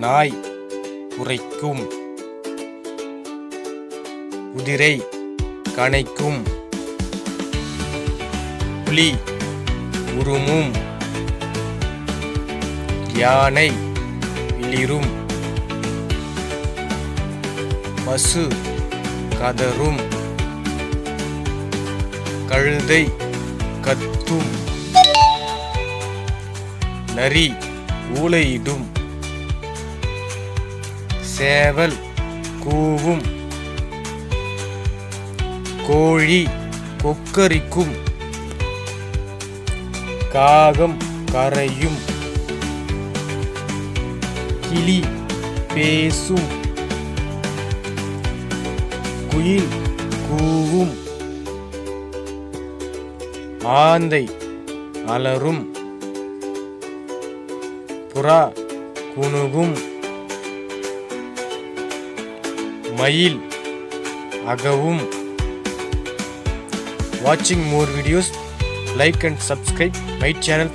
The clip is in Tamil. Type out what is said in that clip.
நாய் குரைக்கும். குதிரை கனைக்கும். புலி உருமும். யானை இளிரும். பசு கதரும். கழுதை கத்தும். நரி ஊளையிடும். சேவல் கூவும். கோழி கொக்கரிக்கும். காகம் கரையும். கிளி பேசும். குயில் கூவும். ஆந்தை அலறும். புறா குணுகும். மயில் அகவும். Watching more videos, like and subscribe my channel.